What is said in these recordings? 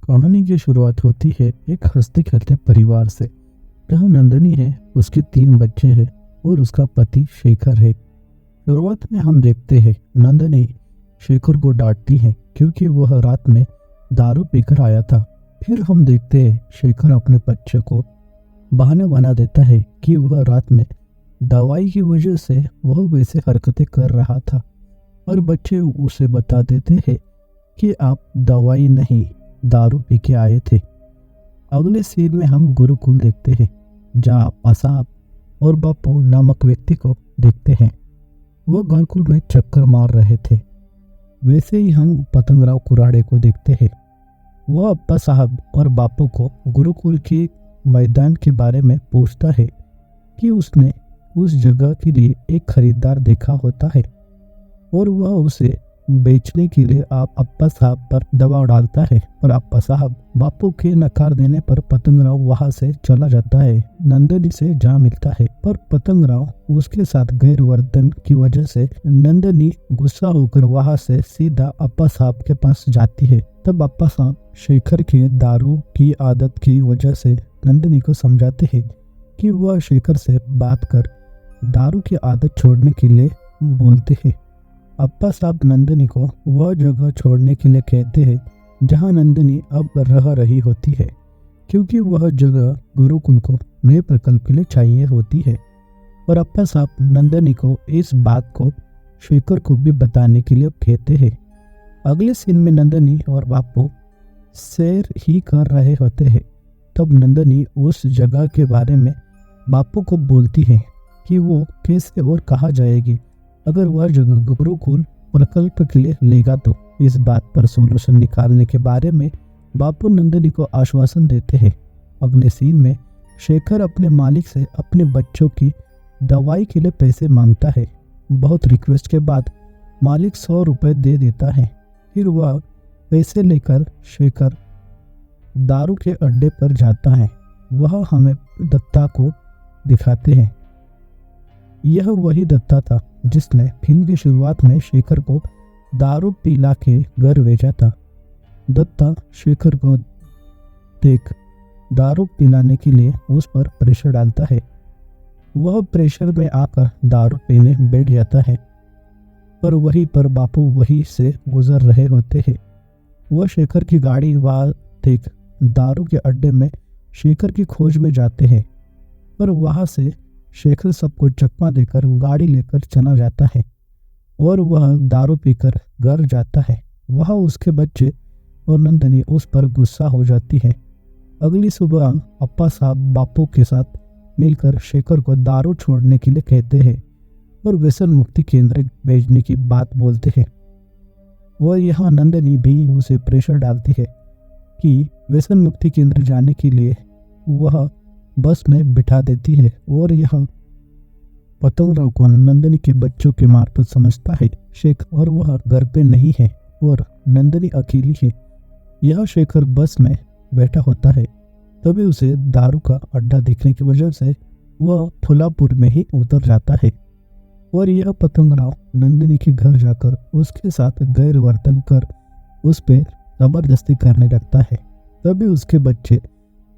कहानी की शुरुआत होती है एक हंसते खेलते परिवार से। जहाँ नंदनी है, उसके 3 बच्चे हैं और उसका पति शेखर है। शुरुआत में हम देखते हैं नंदनी शेखर को डांटती है क्योंकि वह रात में दारू पीकर आया था। फिर हम देखते हैं शेखर अपने बच्चे को बहाना बना देता है कि वह रात में दवाई की वजह से वह वैसे हरकतें कर रहा था, और बच्चे उसे बता देते हैं कि आप दवाई नहीं, दारू पी के आए थे। अगले सीन में हम गुरुकुल देखते हैं, जहाँ असाप और बापू नामक व्यक्ति को देखते हैं। वो गुरुकुल में चक्कर मार रहे थे। वैसे ही हम पतंगराव कुराड़े को देखते हैं। वह अप्पा साहब और बापू को गुरुकुल के मैदान के बारे में पूछता है कि उसने उस जगह के लिए एक खरीदार देखा होता है और वह उसे बेचने के लिए आप अप्पा साहब पर दबाव डालता है। और अप्पा साहब बापू के नकार देने पर पतंगराव वहां से चला जाता है। नंदनी से जा मिलता है, पर पतंगराव उसके साथ गैर वर्तन की वजह से नंदनी गुस्सा होकर वहां से सीधा अप्पा साहब के पास जाती है। तब अप्पा साहब शेखर के दारू की आदत की वजह से नंदनी को समझाते हैं कि वह शेखर से बात कर दारू की आदत छोड़ने के लिए बोलते हैं। अप्पा साहब नंदनी को वह जगह छोड़ने के लिए कहते हैं जहां नंदनी अब रह रही होती है, क्योंकि वह जगह गुरुकुल को नए प्रकल्प के लिए चाहिए होती है। और अप्पा साहब नंदनी को इस बात को शेखर को भी बताने के लिए कहते हैं। अगले सीन में नंदनी और बापू सैर ही कर रहे होते हैं। तब नंदनी उस जगह के बारे में बापू को बोलती है कि वो कैसे और कहाँ जाएगी अगर वह जगह गुरुकुल प्रकल्प के लिए लेगा तो। इस बात पर सोल्यूशन निकालने के बारे में बापू नंदनी को आश्वासन देते हैं। अगले सीन में शेखर अपने मालिक से अपने बच्चों की दवाई के लिए पैसे मांगता है। बहुत रिक्वेस्ट के बाद मालिक 100 रुपये दे देता है। फिर वह पैसे लेकर शेखर दारू के अड्डे पर जाता है। वह हमें दत्ता को दिखाते हैं। यह वही दत्ता था जिसने फिल्म की शुरुआत में शेखर को दारू पिला के घर भेजा था। दत्ता शेखर को देख दारू पिलाने के लिए उस पर प्रेशर डालता है। वह प्रेशर में आकर दारू पीने बैठ जाता है, पर वहीं पर बापू वहीं से गुजर रहे होते हैं। वह शेखर की गाड़ी वहां देख दारू के अड्डे में शेखर की खोज में जाते हैं, पर वहां से शेखर सबको चकमा देकर गाड़ी लेकर चला जाता है और वह दारू पीकर घर जाता है। वहाँ उसके बच्चे और नंदनी उस पर गुस्सा हो जाती है। अगली सुबह अप्पा साहब बापू के साथ मिलकर शेखर को दारू छोड़ने के लिए कहते हैं और व्यसन मुक्ति केंद्र भेजने की बात बोलते हैं। वह यहाँ नंदनी भी उसे प्रेशर डालती है कि व्यसन मुक्ति केंद्र जाने के लिए वह बस में बिठा देती है। और यह पतंगराव को नंदनी के बच्चों के मार्फत समझता है शेखर और वह घर पे नहीं है और नंदनी अकेली है। यह शेखर बस में बैठा होता है, तभी उसे दारू का अड्डा देखने की वजह से वह फुलापुर में ही उतर जाता है। और यह पतंगराव नंदनी के घर जाकर उसके साथ गैर वर्तन कर उस पर जबरदस्ती करने लगता है। तभी उसके बच्चे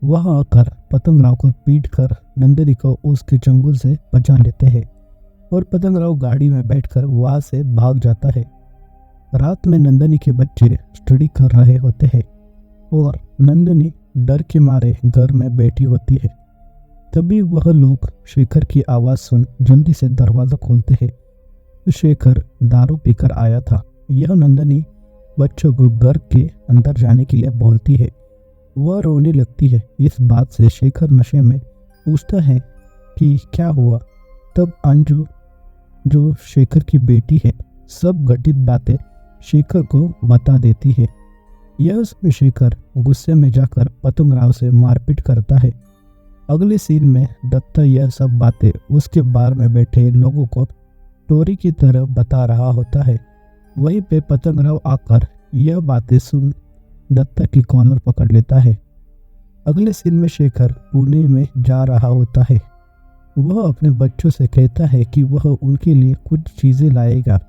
वहां आकर पतंगराव को पीट कर नंदनी को उसके चंगुल से बचा लेते हैं और पतंगराव गाड़ी में बैठकर वहां से भाग जाता है। रात में नंदनी के बच्चे स्टडी कर रहे होते हैं और नंदनी डर के मारे घर में बैठी होती है। तभी वह लोग शेखर की आवाज़ सुन जल्दी से दरवाज़ा खोलते हैं। शेखर दारू पीकर आया था। यह नंदनी बच्चों को घर के अंदर जाने के लिए बोलती है। वह रोने लगती है। इस बात से शेखर नशे में पूछता है कि क्या हुआ। तब अंजू, जो शेखर की बेटी है, सब घटित बातें शेखर को बता देती है। यह सुन शेखर गुस्से में जाकर पतंगराव से मारपीट करता है। अगले सीन में दत्ता यह सब बातें उसके बार में बैठे लोगों को स्टोरी की तरह बता रहा होता है। वहीं पे पतंगराव आकर यह बातें सुन दत्ता की कॉलर पकड़ लेता है। अगले सीन में शेखर पुणे में जा रहा होता है। वह अपने बच्चों से कहता है कि वह उनके लिए कुछ चीज़ें लाएगा।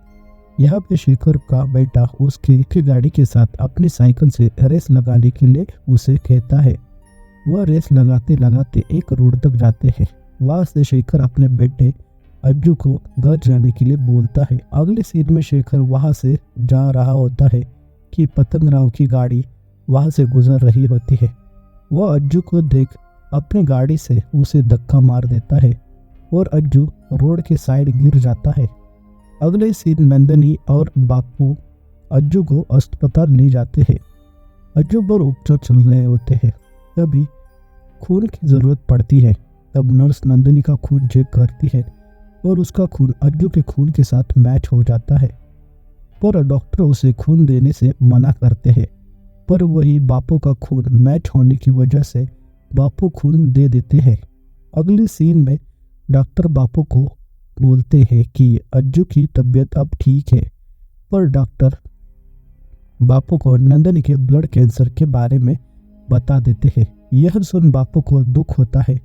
यहाँ पे शेखर का बेटा उसकी गाड़ी के साथ अपनी साइकिल से रेस लगाने के लिए उसे कहता है। वह रेस लगाते लगाते एक रोड तक जाते हैं। वहां से शेखर अपने बेटे अज्जू को घर जाने के लिए बोलता है। अगले सीन में शेखर वहां से जा रहा होता है कि पतंग राव की गाड़ी वहां से गुजर रही होती है। वह अज्जू को देख अपनी गाड़ी से उसे धक्का मार देता है और अज्जू रोड के साइड गिर जाता है। अगले सीन नंदनी और बापू अज्जू को अस्पताल ले जाते हैं। अज्जू पर उपचार चल रहे होते हैं। तभी खून की जरूरत पड़ती है। तब नर्स नंदनी का खून चेक करती है और उसका खून अज्जू के खून के साथ मैच हो जाता है, पर डॉक्टर उसे खून देने से मना करते हैं। पर वही बापू का खून मैच होने की वजह से बापू खून दे देते हैं। अगले सीन में डॉक्टर बापू को बोलते हैं कि अज्जू की तबीयत अब ठीक है, पर डॉक्टर बापू को नंदनी के ब्लड कैंसर के बारे में बता देते हैं। यह सुन बापू को दुख होता है।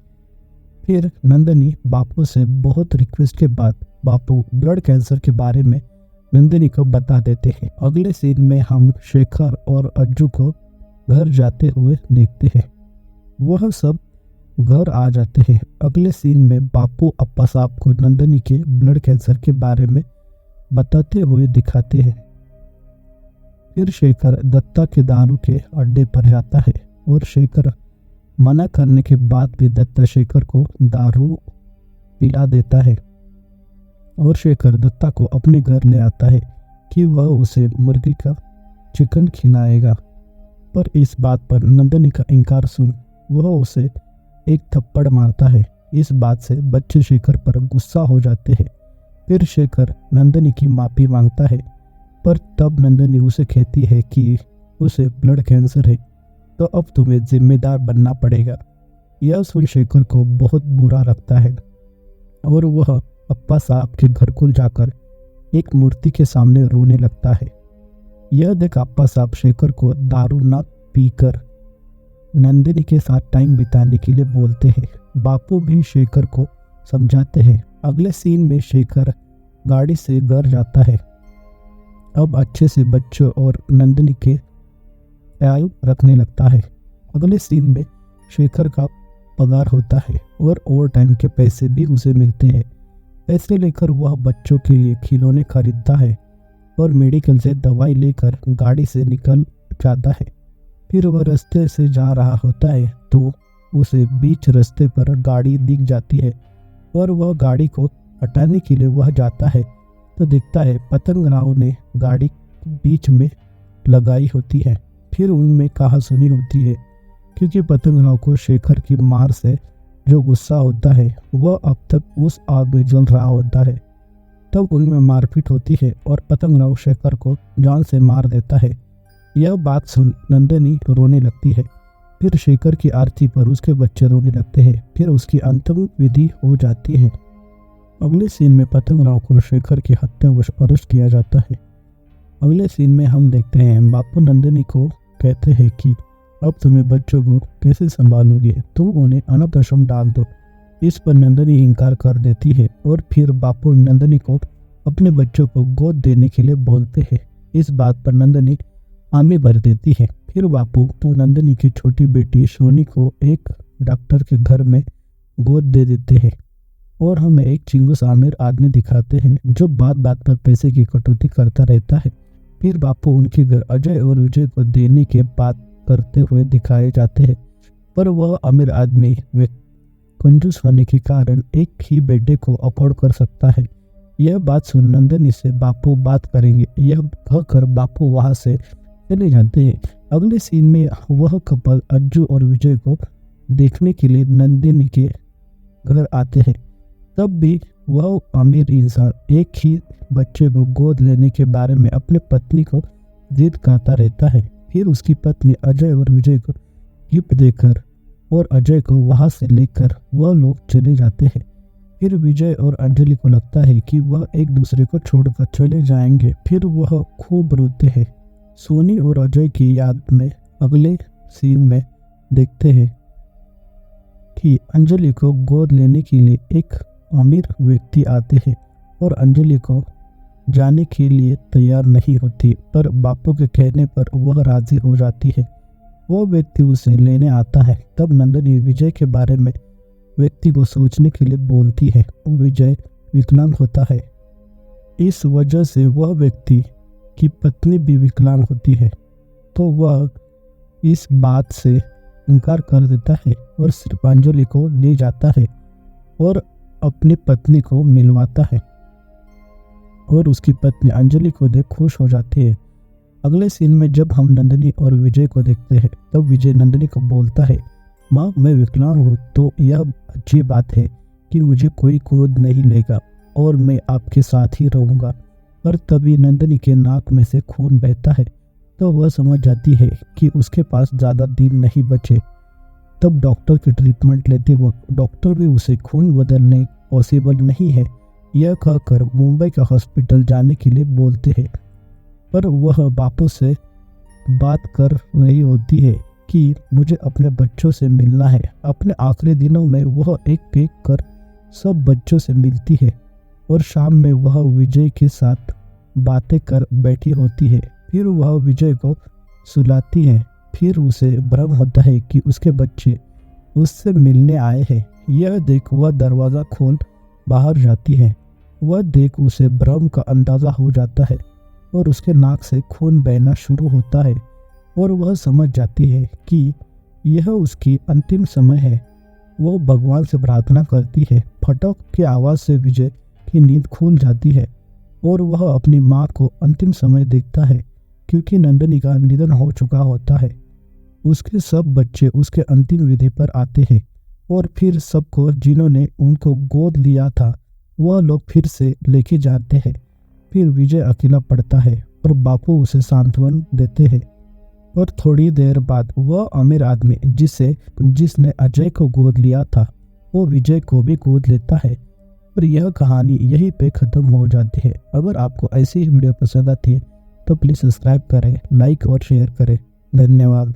फिर नंदनी बापू से बहुत रिक्वेस्ट के बाद बापू ब्लड कैंसर के बारे में नंदनी को बता देते हैं। अगले सीन में हम शेखर और अज्जू को घर जाते हुए देखते हैं। वह सब घर आ जाते हैं। अगले सीन में बापू अप्पा साहब को नंदनी के ब्लड कैंसर के बारे में बताते हुए दिखाते हैं। फिर शेखर दत्ता के दारू के अड्डे पर जाता है और शेखर मना करने के बाद भी दत्ता शेखर को दारू पिला देता है और शेखर दत्ता को अपने घर ले आता है कि वह उसे मुर्गी का चिकन खिलाएगा। पर इस बात पर नंदनी का इनकार सुन वह उसे एक थप्पड़ मारता है। इस बात से बच्चे शेखर पर गुस्सा हो जाते हैं। फिर शेखर नंदनी की माफी मांगता है, पर तब नंदनी उसे कहती है कि उसे ब्लड कैंसर है, तो अब तुम्हें जिम्मेदार बनना पड़ेगा। यह सुन शेखर को बहुत बुरा लगता है और वह अप्पा साहब के घर को जाकर एक मूर्ति के सामने रोने लगता है। यह देख अप्पा साहब शेखर को दारू न पीकर नंदिनी के साथ टाइम बिताने के लिए बोलते हैं। बापू भी शेखर को समझाते हैं। अगले सीन में शेखर गाड़ी से घर जाता है। अब अच्छे से बच्चों और नंदिनी के ख्याल रखने लगता है। अगले सीन में शेखर का पगार होता है और ओवर टाइम के पैसे भी उसे मिलते हैं। पैसे लेकर वह बच्चों के लिए खिलौने खरीदता है और मेडिकल से दवाई लेकर गाड़ी से निकल जाता है। फिर वह रास्ते से जा रहा होता है तो उसे बीच रास्ते पर गाड़ी दिख जाती है और वह गाड़ी को हटाने के लिए वह जाता है तो दिखता है पतंग राव ने गाड़ी बीच में लगाई होती है। फिर उनमें कहासुनी होती है क्योंकि पतंग राव को शेखर की मार से जो गुस्सा होता है वह अब तक उस आग में जल रहा होता है। तब उनमें मारपीट होती है और पतंग राव शेखर को जान से मार देता है। यह बात सुन नंदिनी रोने लगती है। फिर शेखर की आरती पर उसके बच्चे रोने लगते हैं। फिर उसकी अंतिम विधि हो जाती है। अगले सीन में पतंग राव को शेखर की हत्यावश अरेस्ट किया जाता है। अगले सीन में हम देखते हैं बापू नंदिनी को कहते हैं कि अब तुम्हें बच्चों को कैसे संभालोगे, तुम उन्हें अनाथ आश्रम डाल दो। इस पर नंदिनी इनकार कर देती है और फिर बापू नंदिनी को अपने बच्चों को गोद देने के लिए बोलते हैं। इस बात पर नंदिनी हामी भर देती है। फिर बापू तो नंदिनी की छोटी बेटी सोनी को एक डॉक्टर के घर में गोद दे देते हैं और हमें एक चिंगूस आमिर आदमी दिखाते हैं जो बात बात पर पैसे की कटौती करता रहता है। फिर बापू उनके घर अजय और विजय को देने के बात करते हुए दिखाए जाते हैं, पर वह अमीर आदमी वे कंजूस होने के कारण एक ही बेटे को अफोर्ड कर सकता है। यह बात सुन नंदिनी से बापू बात करेंगे, यह कहकर बापू वहां से चले जाते हैं। अगले सीन में वह कपल अज्जू और विजय को देखने के लिए नंदिनी के घर आते हैं। तब भी वह अमीर इंसान एक ही बच्चे को गोद लेने के बारे में अपने पत्नी को जिद करता रहता है। फिर उसकी पत्नी अजय और विजय को गिफ्ट देकर और अजय को वहां से लेकर वह लोग चले जाते हैं। फिर विजय और अंजलि को लगता है कि वह एक दूसरे को छोड़कर चले जाएंगे। फिर वह खूब रोते हैं। सोनी और अजय की याद में अगले सीन में देखते हैं कि अंजलि को गोद लेने के लिए एक अमीर व्यक्ति आते हैं और अंजलि को जाने के लिए तैयार नहीं होती, पर बापू के कहने पर वह राजी हो जाती है। वो व्यक्ति उसे लेने आता है। तब नंदनी विजय के बारे में व्यक्ति को सोचने के लिए बोलती है। विजय विकलांग होता है, इस वजह से वह व्यक्ति की पत्नी भी विकलांग होती है, तो वह इस बात से इनकार कर देता है और सिर्फ अंजलि को ले जाता है और अपनी पत्नी को मिलवाता है और उसकी पत्नी अंजलि को देख खुश हो जाती है। अगले सीन में जब हम नंदनी और विजय को देखते हैं, तब विजय नंदनी को बोलता है, माँ मैं विकलांग हूँ तो यह अच्छी बात है कि मुझे कोई गोद नहीं लेगा और मैं आपके साथ ही रहूँगा। पर तभी नंदनी के नाक में से खून बहता है, तो वह समझ जाती है कि उसके पास ज़्यादा दिन नहीं बचे। तब डॉक्टर की ट्रीटमेंट लेते वक्त डॉक्टर भी उसे खून बदलने पॉसिबल नहीं है यह कहकर मुंबई का हॉस्पिटल जाने के लिए बोलते हैं। पर वह बापू से बात कर रही होती है कि मुझे अपने बच्चों से मिलना है। अपने आखिरी दिनों में वह एक एक कर सब बच्चों से मिलती है और शाम में वह विजय के साथ बातें कर बैठी होती है। फिर वह विजय को सुलाती है। फिर उसे भ्रम होता है कि उसके बच्चे उससे मिलने आए हैं। यह देख वह दरवाज़ा खोल बाहर जाती है। वह देख उसे भ्रम का अंदाज़ा हो जाता है और उसके नाक से खून बहना शुरू होता है और वह समझ जाती है कि यह उसकी अंतिम समय है। वो भगवान से प्रार्थना करती है। फटक की आवाज़ से विजय की नींद खुल जाती है और वह अपनी माँ को अंतिम समय देखता है, क्योंकि नंदनी का निधन हो चुका होता है। उसके सब बच्चे उसके अंतिम विधि पर आते हैं और फिर सबको जिन्होंने उनको गोद लिया था वह लोग फिर से लेके जाते हैं। फिर विजय अकेला पड़ता है और बापू उसे सांत्वन देते हैं। और थोड़ी देर बाद वह अमीर आदमी जिसने अजय को गोद लिया था वो विजय को भी गोद लेता है और यह कहानी यहीं पे ख़त्म हो जाती है। अगर आपको ऐसी ही वीडियो पसंद आती है तो प्लीज़ सब्सक्राइब करें, लाइक और शेयर करें। धन्यवाद।